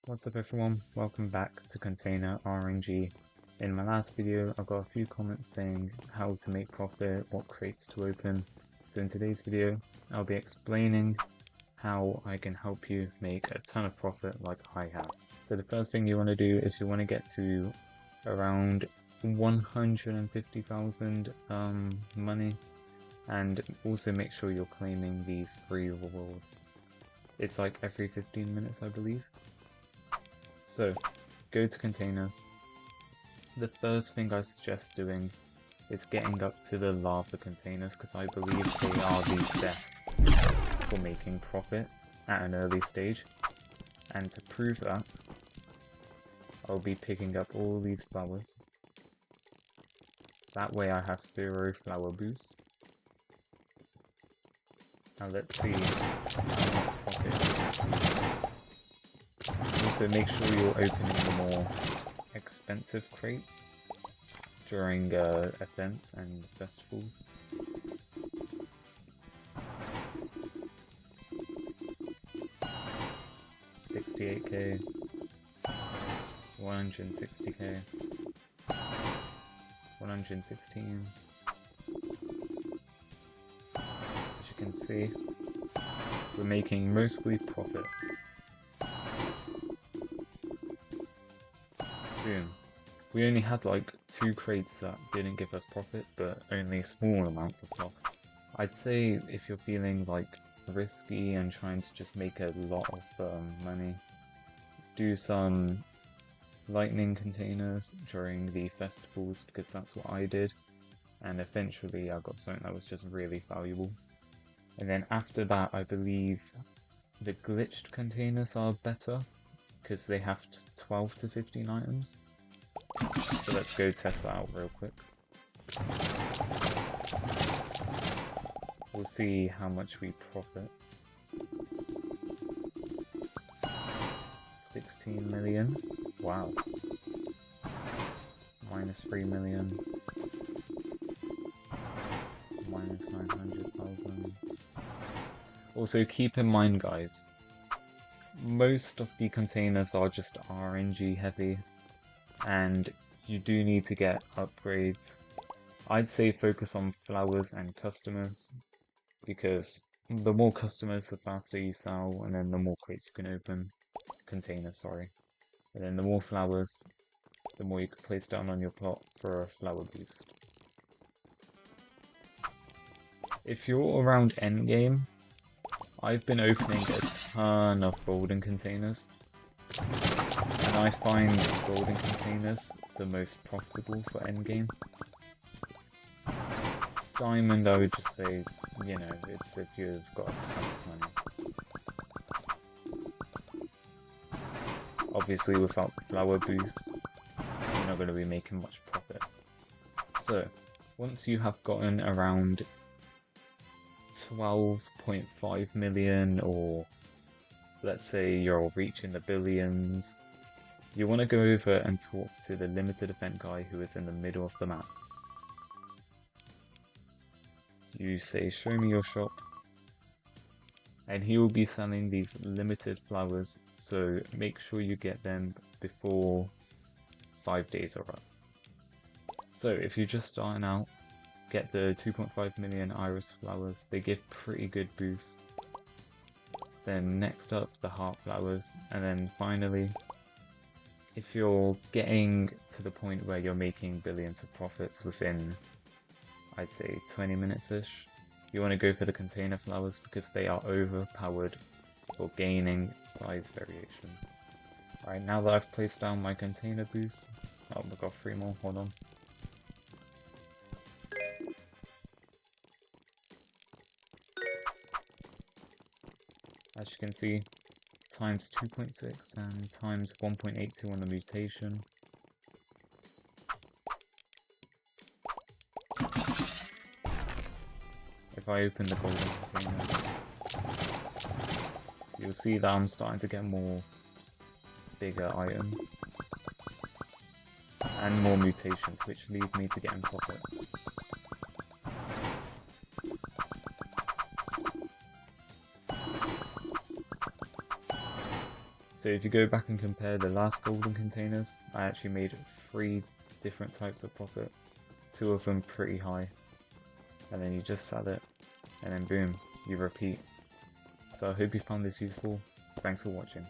What's up everyone, welcome back to Container RNG. In my last video I got a few comments saying how to make profit, what crates to open. So in today's video I'll be explaining how I can help you make a ton of profit like I have. So the first thing you want to do is you want to get to around 150,000 money, and also make sure you're claiming these free rewards. It's like every 15 minutes I believe. So, go to containers. The first thing I suggest doing is getting up to the lava containers, because I believe they are the best for making profit at an early stage. And to prove that, I'll be picking up all these flowers. That way I have 0 flower boosts. Now let's see how much profit. Also make sure you're opening the more expensive crates during events and festivals. $68k, 160k, 116. As you can see, we're making mostly profit. Boom. We only had like 2 crates that didn't give us profit, but only small amounts of loss. I'd say if you're feeling like risky and trying to just make a lot of money, do some lightning containers during the festivals, because that's what I did, and eventually I got something that was just really valuable. And then after that I believe the glitched containers are better, because they have 12 to 15 items. So let's go test that out real quick. We'll see how much we profit. 16 million. Wow. Minus 3 million. Minus 900,000. Also keep in mind guys, most of the containers are just RNG heavy, and you do need to get upgrades. I'd say focus on flowers and customers, because the more customers the faster you sell, and then the more crates you can open. Containers, sorry. And then the more flowers, the more you can place down on your plot for a flower boost. If you're around Endgame, I've been opening a ton of golden containers, and I find golden containers the most profitable for endgame. Diamond, I would just say, you know, it's if you've got a ton of money. Obviously without the flower boost, you're not going to be making much profit. So, once you have gotten around 12.5 million, or let's say you're reaching the billions, you want to go over and talk to the limited event guy who is in the middle of the map. You say, show me your shop, and he will be selling these limited flowers, so make sure you get them before 5 days are up. So if you're just starting out, get the 2.5 million iris flowers. They give pretty good boosts. Then next up, the heart flowers, and then finally, if you're getting to the point where you're making billions of profits within, I'd say 20 minutes-ish, you want to go for the container flowers, because they are overpowered for gaining size variations. Alright, now that I've placed down my container boost, oh, we've got 3 more, hold on. As you can see, times 2.6 and times 1.82 on the mutation. If I open the golden container, you'll see that I'm starting to get more bigger items and more mutations, which lead me to getting profit. So if you go back and compare the last golden containers, I actually made 3 different types of profit. 2 of them pretty high. And then you just sell it, and then boom, you repeat. So I hope you found this useful. Thanks for watching.